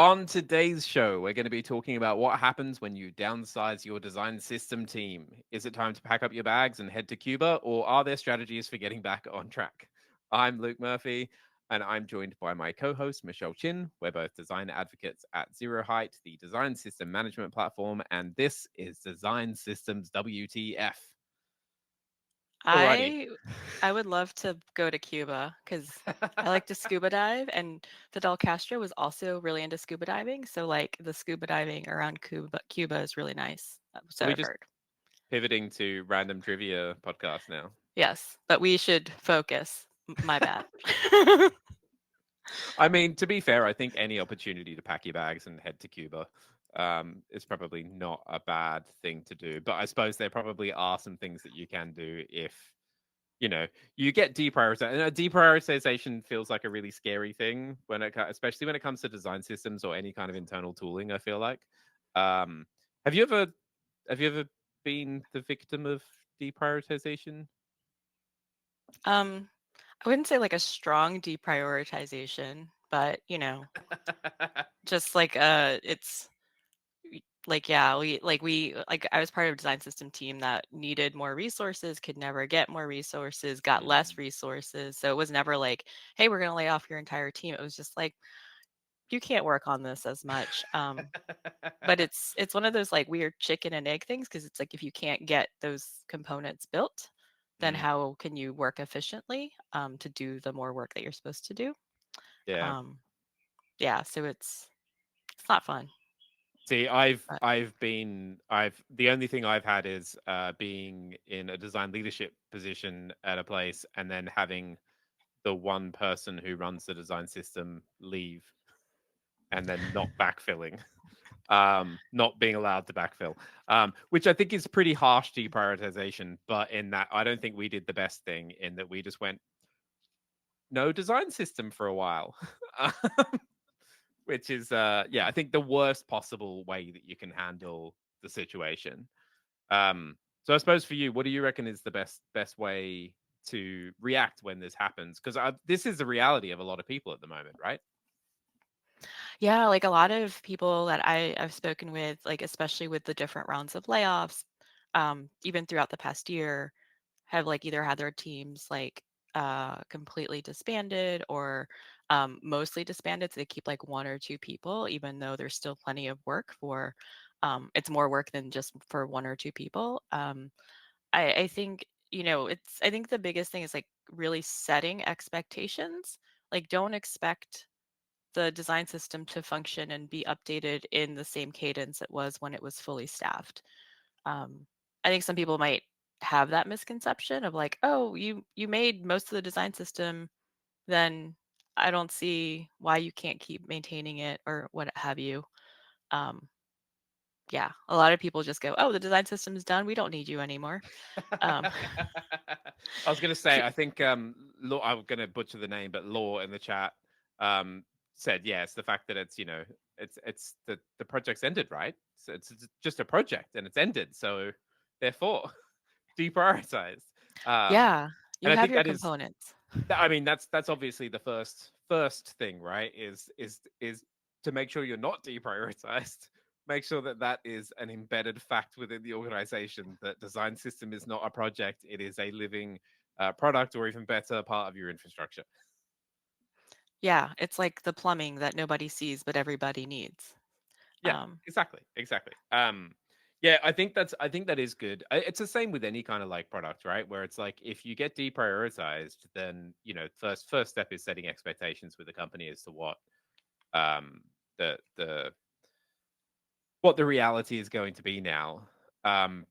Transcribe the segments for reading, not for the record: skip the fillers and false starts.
On today's show, we're going to be talking about what happens when you downsize your design system team. Is it time to pack up your bags and head to Cuba, or are there strategies for getting back on track? I'm Luke Murphy, and I'm joined by my co host, Michelle Chin. We're both design advocates at zeroheight, the design system management platform, and this is Design Systems WTF. Alrighty. I I would love to go to Cuba because I like to scuba dive, and Fidel Castro was also really into scuba diving. So like the scuba diving around Cuba is really nice. Are So we I've just heard. pivoting to random trivia podcast now? Yes, but we should focus. My bad. I mean, to be fair, I think any opportunity to pack your bags and head to Cuba is probably not a bad thing to do. But I suppose there probably are some things that you can do if you get deprioritized. And a deprioritization feels like a really scary thing especially when it comes to design systems or any kind of internal tooling. I feel like. Um, have you ever have you ever been the victim of deprioritization? um, I wouldn't say like a strong deprioritization, but just like it's like yeah we like I was part of a design system team that needed more resources, could never get more resources, got less Mm. resources, so it was never like, hey, we're going to lay off your entire team. It was just like, you can't work on this as much. But it's one of those like weird chicken and egg things, because it's like if you can't get those components built, then Mm. how can you work efficiently to do the more work that you're supposed to do. Yeah. um yeah, so it's not fun. See, I've But I've been I've the only thing I've had is being in a design leadership position at a place and then having the one person who runs the design system leave and then not backfilling. Not being allowed to backfill. Which I think is pretty harsh deprioritization, but in that I don't think we did the best thing in that we just went no design system for a while. Which is yeah, I think the worst possible way that you can handle the situation. So I suppose for you, what do you reckon is the best way to react when this happens? Because this is the reality of a lot of people at the moment, right? yeah, like a lot of people that I've spoken with, like especially with the different rounds of layoffs, even throughout the past year, have like either had their teams like completely disbanded or mostly disbanded. So they keep like one or two people, even though there's still plenty of work for. It's more work than just for one or two people. I think I think the biggest thing is like really setting expectations. Like don't expect the design system to function and be updated in the same cadence it was when it was fully staffed. I think some people might have that misconception of like, oh, you made most of the design system, then I don't see why you can't keep maintaining it or what have you. Um, yeah, a lot of people just go, oh, the design system is done. We don't need you anymore. Um, I was going to say, I think Law. I'm going to butcher the name, but Law in the chat um, said yes. The fact that it's it's the project's ended, right? So it's just a project and it's ended. So therefore, deprioritized. Um, yeah, you and I have think your that is components. I mean, that's obviously the first thing, right? Is to make sure you're not deprioritized. Make sure that that is an embedded fact within the organization. That design system is not a project; it is a living product, or even better, part of your infrastructure. Yeah, it's like the plumbing that nobody sees but everybody needs. Yeah, Um, exactly. Yeah, I think that is good. It's the same with any kind of like product, right? Where it's like if you get deprioritized, then first step is setting expectations with the company as to um the what the reality is going to be now.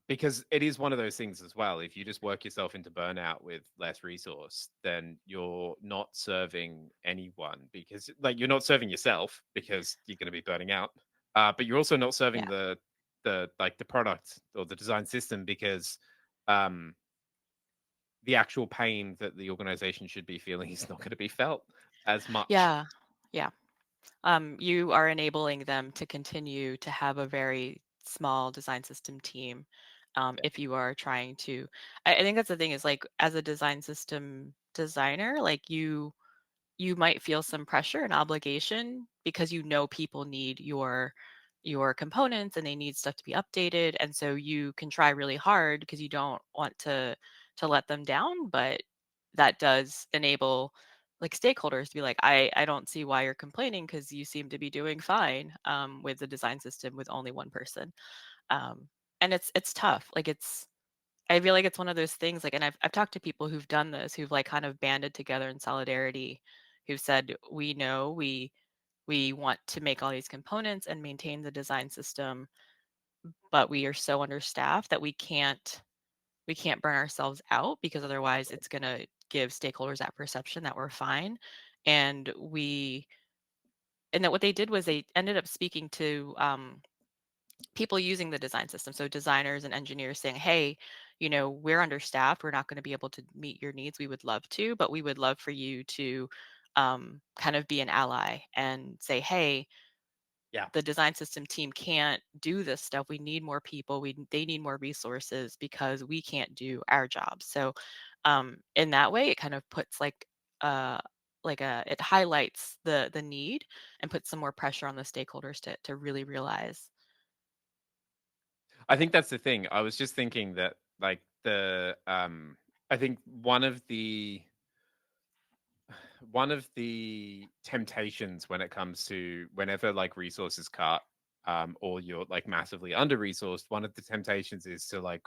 Because it is one of those things as well. If you just work yourself into burnout with less resource, then you're not serving anyone because like you're not serving yourself because you're going to be burning out. But you're also not serving yeah. the product or the design system because um the actual pain that the organization should be feeling is not going to be felt as much. Yeah. Yeah. You are enabling them to continue to have a very small design system team. Yeah. If you are trying to, I think that's the thing is like as a design system designer, like you might feel some pressure and obligation because you know people need your components and they need stuff to be updated, and so you can try really hard because you don't want to let them down, but that does enable like stakeholders to be like, I don't see why you're complaining because you seem to be doing fine with the design system with only one person. um, and it's tough. Like I feel like it's one of those things, like, and I've talked to people who've done this, who've, like, kind of banded together in solidarity, who've said, "We know we want to make all these components and maintain the design system, but we are so understaffed that we can't burn ourselves out because otherwise it's gonna give stakeholders that perception that we're fine." And we and that what they did was they ended up speaking to, people using the design system. So designers and engineers saying, "Hey, we're understaffed. We're not going to be able to meet your needs. We would love to, but we would love for you to kind of be an ally and say, hey, Yeah. the design system team can't do this stuff. We need more people. They need more resources because we can't do our job." So in that way, it kind of puts uh it highlights the need and puts some more pressure on the stakeholders to really realize. I think that's the thing. I was just thinking that like I think one of the temptations when it comes to whenever like resources cut or you're like massively under resourced, one of the temptations is to like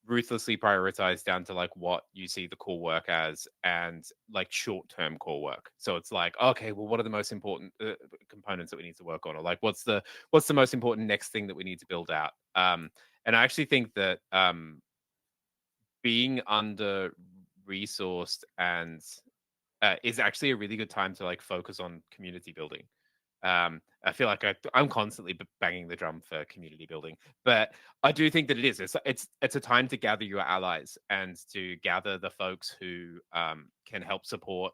ruthlessly prioritize down to like what you see the core work as and like short-term core work. So it's like, okay, well, what are the most important components that we need to work on, or like what's the most important next thing that we need to build out. And I actually think that being under resourced and is actually a really good time to like focus on community building. I feel like I'm constantly banging the drum for community building, but I do think that it is. It's a time to gather your allies and to gather the folks who can help support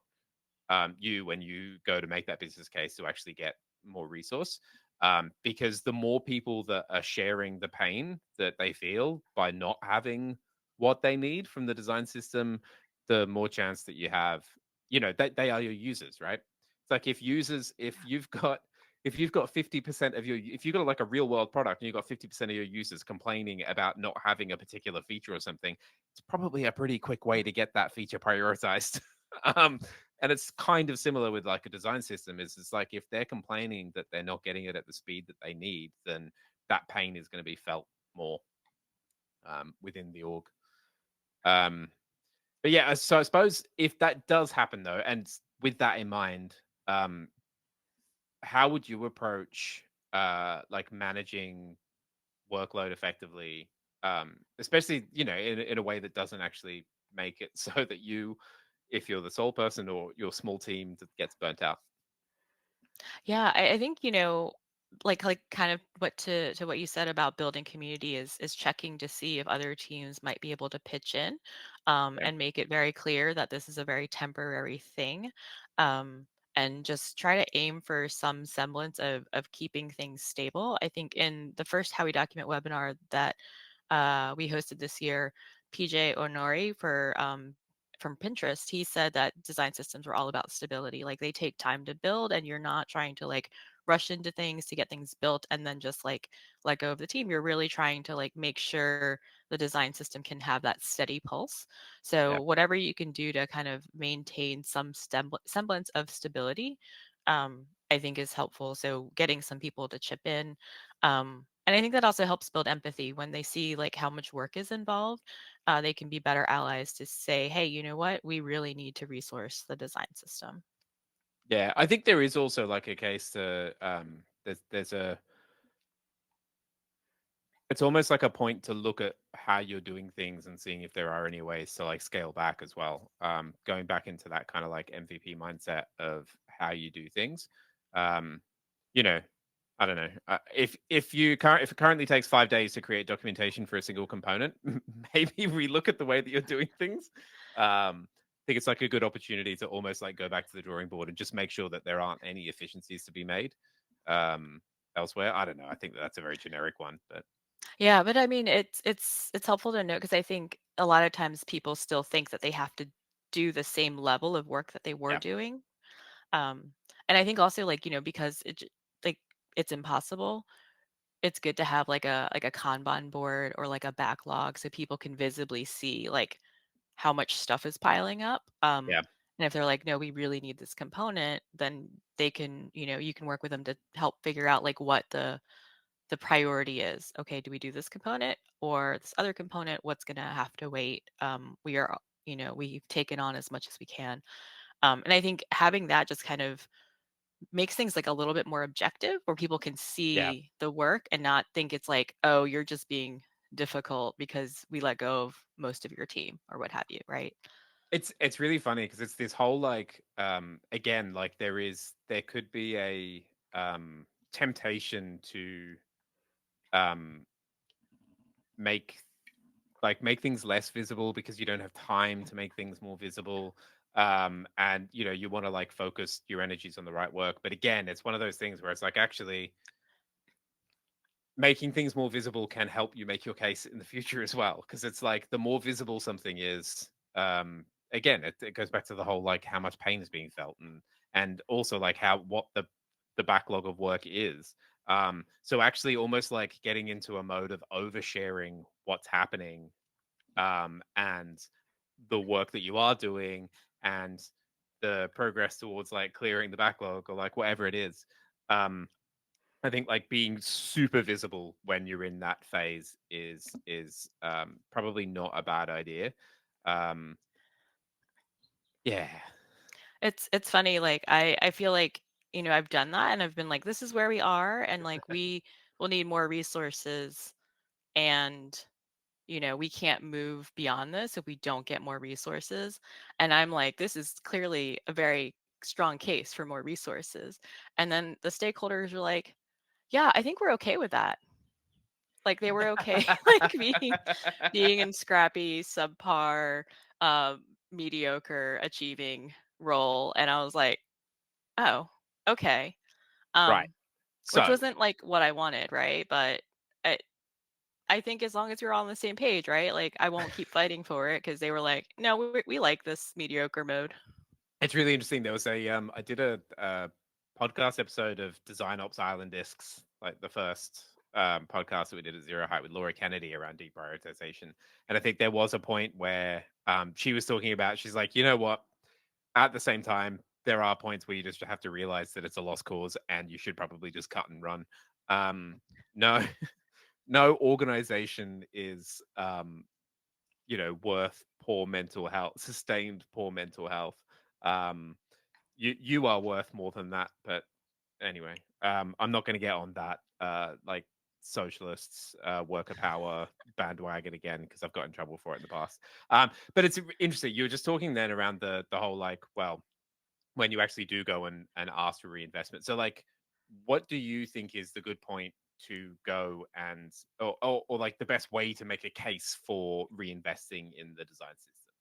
you when you go to make that business case to actually get more resource. Because the more people that are sharing the pain that they feel by not having what they need from the design system, the more chance that you have, they are your users, right? It's like if you've got 50% of your if you've got like a real world product and you've got 50% of your users complaining about not having a particular feature or something, it's probably a pretty quick way to get that feature prioritized. um, and it's kind of similar with like a design system is it's like if they're complaining that they're not getting it at the speed that they need, then that pain is going to be felt more within the org. Um, but yeah, so I suppose if that does happen though, and with that in mind, um, how would you approach like managing workload effectively, especially in a way that doesn't actually make it so that you, if you're the sole person or your small team that gets burnt out. Yeah, I think, like kind of what to what you said about building community is checking to see if other teams might be able to pitch in, Yeah. and make it very clear that this is a very temporary thing. Um, and just try to aim for some semblance of keeping things stable. I think in the first How We Document webinar that we hosted this year, PJ Onori from Pinterest, he said that design systems were all about stability. Like they take time to build, and you're not trying to like rush into things to get things built and then just like let go of the team. You're really trying to like make sure the design system can have that steady pulse. Yeah. So whatever you can do to kind of maintain some semblance of stability, I think is helpful. So getting some people to chip in. And I think that also helps build empathy when they see like how much work is involved. They can be better allies to say, hey, you know what? We really need to resource the design system. Yeah, I think there is also like a case to there's a it's almost like a point to look at how you're doing things and seeing if there are any ways to like scale back as well. Going back into that kind of like MVP mindset of how you do things. Um, you know, I don't know. If it currently takes 5 days to create documentation for a single component, maybe relook at the way that you're doing things. I think it's like a good opportunity to almost like go back to the drawing board and just make sure that there aren't any efficiencies to be made um, elsewhere. I don't know. I think that that's a very generic one, but Yeah, but I mean, it's helpful to know because I think a lot of times people still think that they have to do the same level of work that they were Yeah. doing. Um, and I think also, like, because like, it's impossible, it's good to have like a Kanban board or like a backlog so people can visibly see like how much stuff is piling up. Yeah. And if they're like, no, we really need this component, then they can, you can work with them to help figure out like what the priority is. Okay, do we do this component or this other component? What's gonna have to wait? We are, we've taken on as much as we can. And I think having that just kind of makes things like a little bit more objective where people can Yeah. see the work and not think it's like, oh, you're just being difficult because we let go of most of your team or what have you, right? It's really funny because it's this whole like again like there could be a temptation to um make make things less visible because you don't have time to make things more visible, and you want to like focus your energies on the right work, but again it's one of those things where it's like actually making things more visible can help you make your case in the future as well, because it's like the more visible something is, again it goes back to the whole like how much pain is being felt, and also like how what the backlog of work is. So actually almost like getting into a mode of oversharing what's happening, and the work that you are doing, and the progress towards like clearing the backlog or like whatever it is. um I think like being super visible when you're in that phase is probably not a bad idea. Um, yeah, It's funny, like, I feel like, I've done that and I've been like, "This is where we are, and, like, we will need more resources, and, we can't move beyond this if we don't get more resources." And I'm like, "This is clearly a very strong case for more resources." And then the stakeholders are like, "Yeah, I think we're okay with that." Like, they were okay, like, being in scrappy, subpar, mediocre achieving role, and I was like, "Oh, okay." right. Which So wasn't, like, what I wanted, right? But I I think as long as we're all on the same page, right? Like, I won't keep fighting for it because they were like, "No, we like this mediocre mode." it's really interesting. There was I did a podcast episode of Design Ops Island Discs, like the first podcast that we did at Zero Height with Laura Kennedy around deprioritization, and I think there was a point where she was talking about, she's like, you know what, at the same time, there are points where you just have to realize that it's a lost cause and you should probably just cut and run. No, no organization is, worth poor mental health, sustained poor mental health. Um, you are worth more than that. But anyway, I'm not going to get on that like socialists, worker power bandwagon again because I've got in trouble for it in the past. But it's interesting. You were just talking then around the whole like, well, when you actually do go and ask for reinvestment. So like what do you think is the good point to go and or like the best way to make a case for reinvesting in the design system?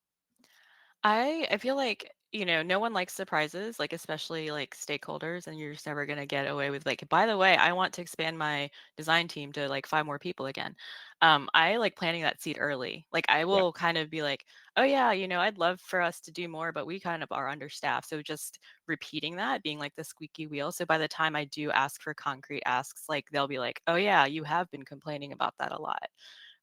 I feel like, no one likes surprises, like, especially, like, stakeholders, and you're just never gonna get away with, like, "By the way, I want to expand my design team to, like, 5 more people again." I like planting that seed early. Like, I Yeah. will kind of be like, "Oh, yeah, I'd love for us to do more, but we kind of are understaffed." So just repeating that, being like the squeaky wheel, so by the time I do ask for concrete asks, like, they'll be like, "Oh, yeah, you have been complaining about that a lot."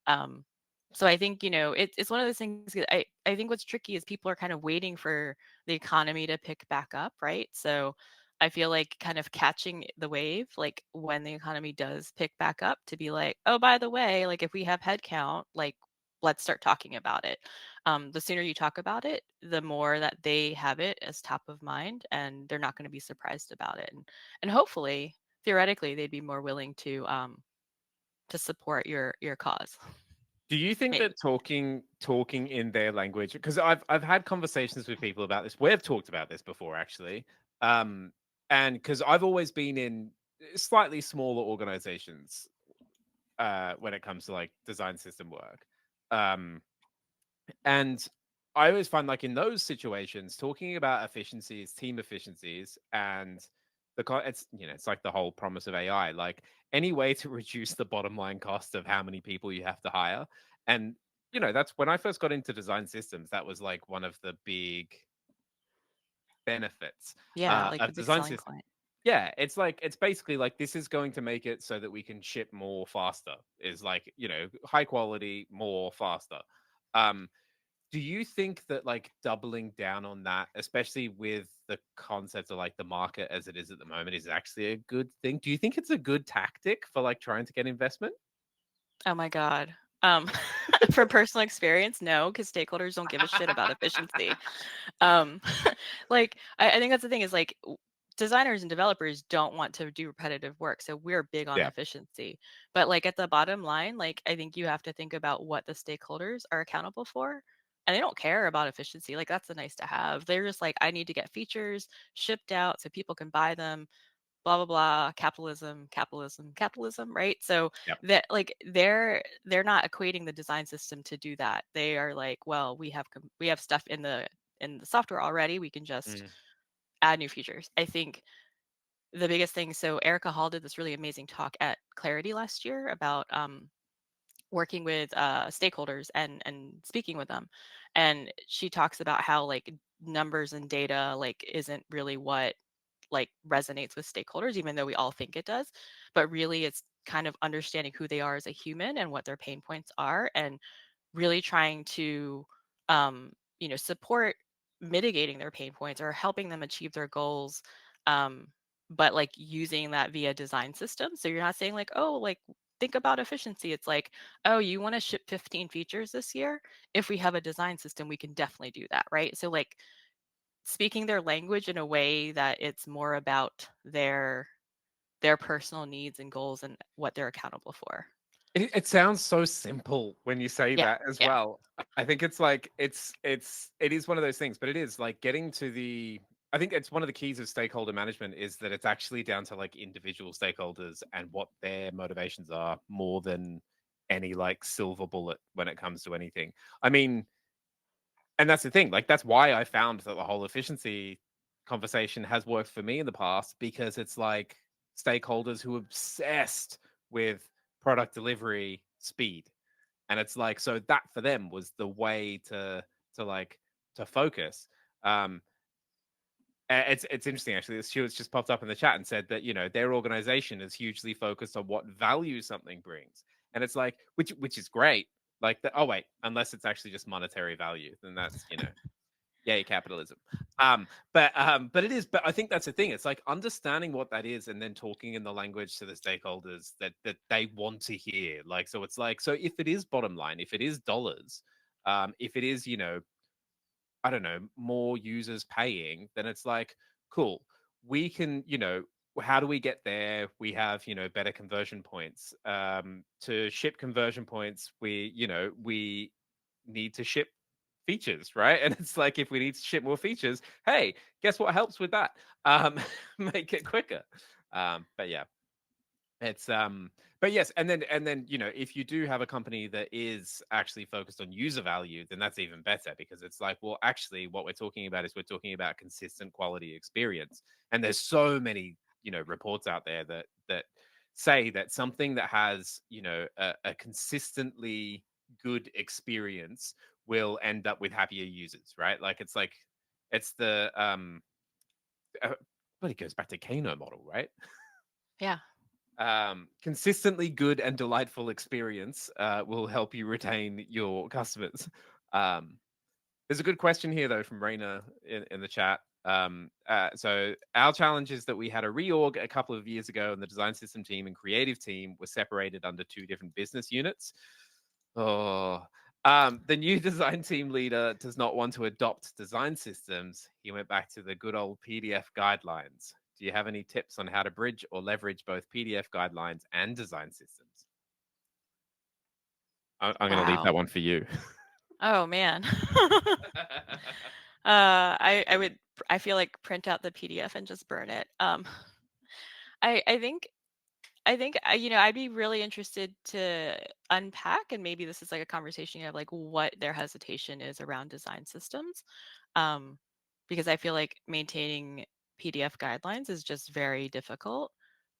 Um, so I think, it's one of those things that I think what's tricky is people are kind of waiting for the economy to pick back up, right? So I feel like kind of catching the wave, like when the economy does pick back up to be like, oh, by the way, like if we have headcount, like let's start talking about it. The sooner you talk about it, the more that they have it as top of mind and they're not going to be surprised about it. And hopefully, theoretically, they'd be more willing to support your cause. Do you think Maybe. that talking in their language, because I've had conversations with people about this. We've talked about this before actually. Um and because I've always been in slightly smaller organizations when it comes to like design system work. Um And I always find like in those situations, talking about efficiencies, team efficiencies, and it's it's like the whole promise of AI, like any way to reduce the bottom line cost of how many people you have to hire. And that's when I first got into design systems, that was like one of the big benefits Yeah, like the of big design selling system. point. Yeah, it's basically like this is going to make it so that we can ship more faster. Is like, high quality, more faster. Um, do you think that like doubling down on that, especially with the concept of like the market as it is at the moment, is actually a good thing? Do you think it's a good tactic for like trying to get investment? Oh my god. Um, from personal experience, no, because stakeholders don't give a shit about efficiency. Um, like, I think that's the thing is like designers and developers don't want to do repetitive work. So we're big on Yeah. efficiency. But like at the bottom line, like I think you have to think about what the stakeholders are accountable for. And they don't care about efficiency. Like that's a nice to have. They're just like, I need to get features shipped out so people can buy them, blah blah blah, capitalism, capitalism, capitalism, right? So Yep. that like they're not equating the design system to do that. They are like, well, we have stuff in the software already, we can just Mm. add new features. I think the biggest thing, so Erica Hall did this really amazing talk at Clarity last year about working with stakeholders and speaking with them, and she talks about how like numbers and data like isn't really what like resonates with stakeholders, even though we all think it does. But really, it's kind of understanding who they are as a human and what their pain points are, and really trying to, support mitigating their pain points or helping them achieve their goals. Um, but like using that via design system. So you're not saying like, oh, like think about efficiency. It's like, oh, you want to ship 15 features this year? If we have a design system, we can definitely do that, right? So like speaking their language in a way that it's more about their personal needs and goals and what they're accountable for. It sounds so simple when you say Yeah, that as yeah, well. I think it's like it is one of those things, but it is like getting to the I think it's one of the keys of stakeholder management is that it's actually down to like individual stakeholders and what their motivations are more than any like silver bullet when it comes to anything. I mean, and that's the thing, like, that's why I found that the whole efficiency conversation has worked for me in the past because it's like stakeholders who are obsessed with product delivery speed. And it's like, so that for them was the way to like to focus. Um, it's interesting actually. This Stuart's just popped up in the chat and said that their organization is hugely focused on what value something brings, and it's like which is great. Like the, oh wait, unless it's actually just monetary value, then that's yay capitalism. But it is. But I think that's the thing. It's like understanding what that is, and then talking in the language to the stakeholders that they want to hear. Like so, it's like so if it is bottom line, if it is dollars, if it is I don't know, more users paying, then it's like, cool. We can, how do we get there? We have, better conversion points. To ship conversion points, we need to ship features, right? And it's like if we need to ship more features, hey, guess what helps with that? Make it quicker. But yeah, but yes, and then if you do have a company that is actually focused on user value, then that's even better because it's like, well, actually, what we're talking about is we're talking about consistent quality experience. And there's so many, reports out there that say that something that has, a consistently good experience will end up with happier users, right? Like it's the uh, but it goes back to Kano model, right? yeah. Consistently good and delightful experience will help you retain your customers. Um, there's a good question here though from Raina in the chat. So our challenge is that we had a reorg a couple of years ago, and the design system team and creative team were separated under two different business units. Oh, the new design team leader does not want to adopt design systems. He went back to the good old PDF guidelines. Do you have any tips on how to bridge or leverage both PDF guidelines and design systems? I'm going to leave Wow. that one for you. Oh man. I would I feel like print out the PDF and just burn it. I think I'd be really interested to unpack, and maybe this is like a conversation you have, like what their hesitation is around design systems, um, because I feel like maintaining PDF guidelines is just very difficult,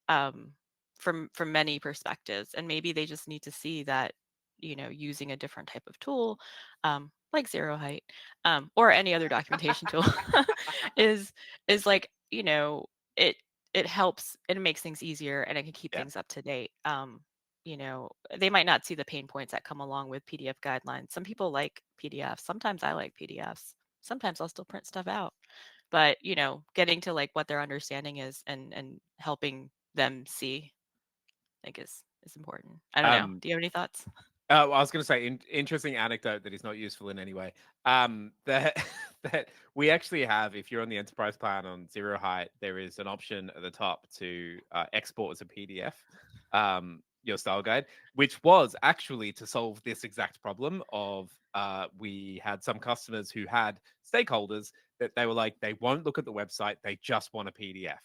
um, from many perspectives, and maybe they just need to see that using a different type of tool, like zeroheight, or any other documentation tool, is is like, it it helps, it makes things easier, and it can keep Yeah. things up to date. They might not see the pain points that come along with PDF guidelines. Some people like PDFs. Sometimes I like PDFs. Sometimes I'll still print stuff out. But, getting to like what their understanding is, and helping them see, I think is important. I don't know. Um, Do you have any thoughts? well, I was going to say, interesting anecdote that is not useful in any way. That that we actually have, if you're on the enterprise plan on Zero Height, there is an option at the top to export as a PDF your style guide, which was actually to solve this exact problem of we had some customers who had stakeholders that they were like they won't look at the website, they just want a PDF,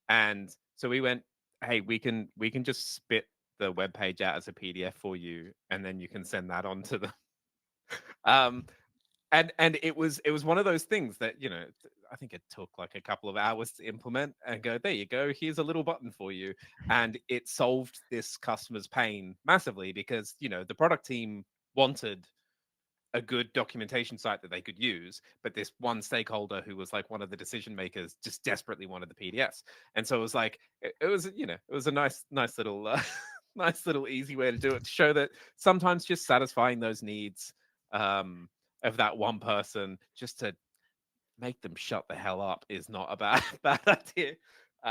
and so we went, hey, we can just spit the web page out as a PDF for you, and then you can send that on to them. Um, and it was one of those things that I think it took like a couple of hours to implement and go, there you go, here's a little button for you, and it solved this customer's pain massively because the product team wanted a good documentation site that they could use, but this one stakeholder who was like one of the decision makers just desperately wanted the PDFs, and so it was like it was it was a nice little nice little easy way to do it to show that sometimes just satisfying those needs um, of that one person just to make them shut the hell up is not a bad bad idea.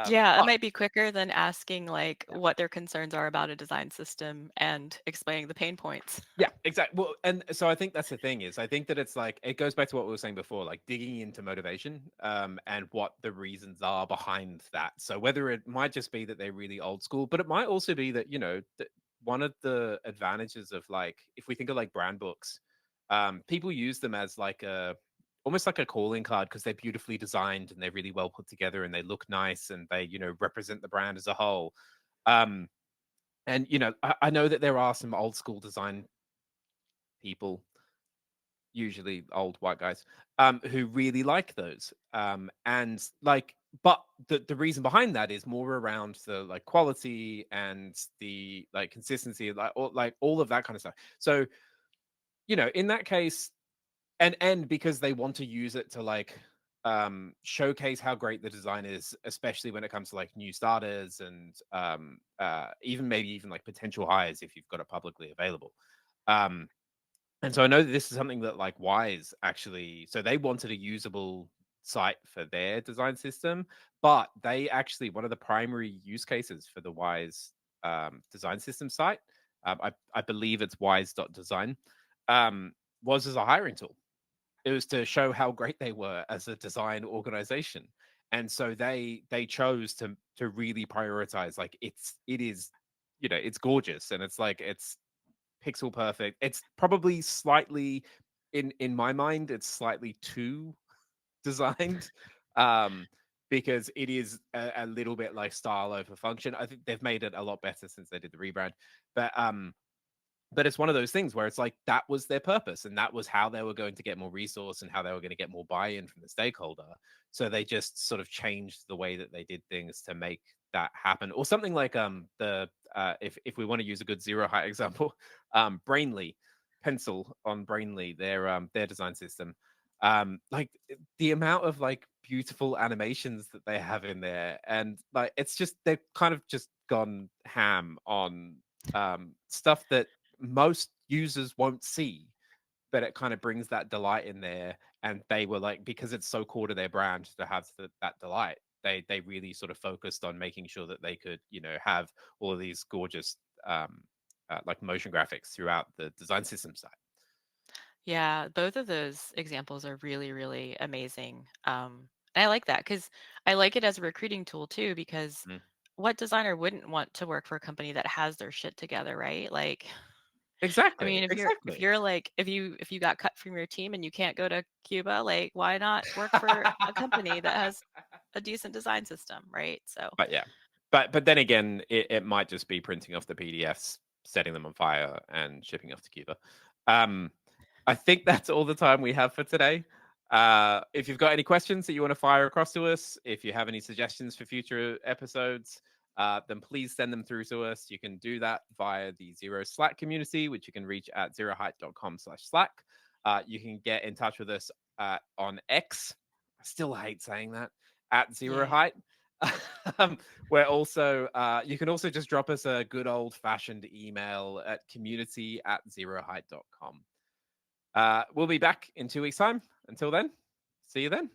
Yeah, it But might be quicker than asking like what their concerns are about a design system and explaining the pain points. yeah, exactly. Well, and so I think that's the thing is I think that it's like it goes back to what we were saying before, like digging into motivation and what the reasons are behind that. So whether it might just be that they're really old school, but it might also be that, one of the advantages of like if we think of like brand books, people use them as like a almost like a calling card because they're beautifully designed and they're really well put together and they look nice and they, represent the brand as a whole. Um and I know that there are some old school design people, usually old white guys, who really like those. And like, but the reason behind that is more around the like quality and the like consistency, like all of that kind of stuff. So, in that case, and because they want to use it to like showcase how great the design is, especially when it comes to like new starters and even maybe even like potential hires if you've got it publicly available. Um, and so I know that this is something that like Wise actually, so they wanted a usable site for their design system, but they actually one of the primary use cases for the Wise design system site, I believe it's wise.design, um, was as a hiring tool. It was to show how great they were as a design organization. And so they chose to really prioritize like it is it's gorgeous and it's like it's pixel perfect. It's probably slightly in my mind, it's slightly too designed. Um because it is a little bit like style over function. I think they've made it a lot better since they did the rebrand. But it's one of those things where it's like that was their purpose and that was how they were going to get more resource and how they were going to get more buy-in from the stakeholder. So they just sort of changed the way that they did things to make that happen. Or something like the if we want to use a good zero height example, Brainly, Pencil on Brainly, their design system. Like the amount of like beautiful animations that they have in there and like it's just they've kind of just gone ham on stuff that most users won't see, but it kind of brings that delight in there. And they were like, because it's so core to their brand to have that delight, they really sort of focused on making sure that they could, have all of these gorgeous like motion graphics throughout the design system side. Yeah, both of those examples are really, really amazing. And I like that because I like it as a recruiting tool too, because Mm. what designer wouldn't want to work for a company that has their shit together, right? Like, I Exactly, mean, if exactly. you're like if you got cut from your team and you can't go to Cuba, like why not work for a company that has a decent design system, right? So, But yeah, but then again, it might just be printing off the PDFs, setting them on fire, and shipping off to Cuba. Um, I think that's all the time we have for today. If you've got any questions that you want to fire across to us, if you have any suggestions for future episodes, then please send them through to us. You can do that via the Zero Slack community, which you can reach at zeroheight.com/Slack. You can get in touch with us on X. I still hate saying that, at Zero Yeah. Height. We're also, you can also just drop us a good old fashioned email at community@zeroheight.com. We'll be back in 2 weeks' time. Until then, see you then.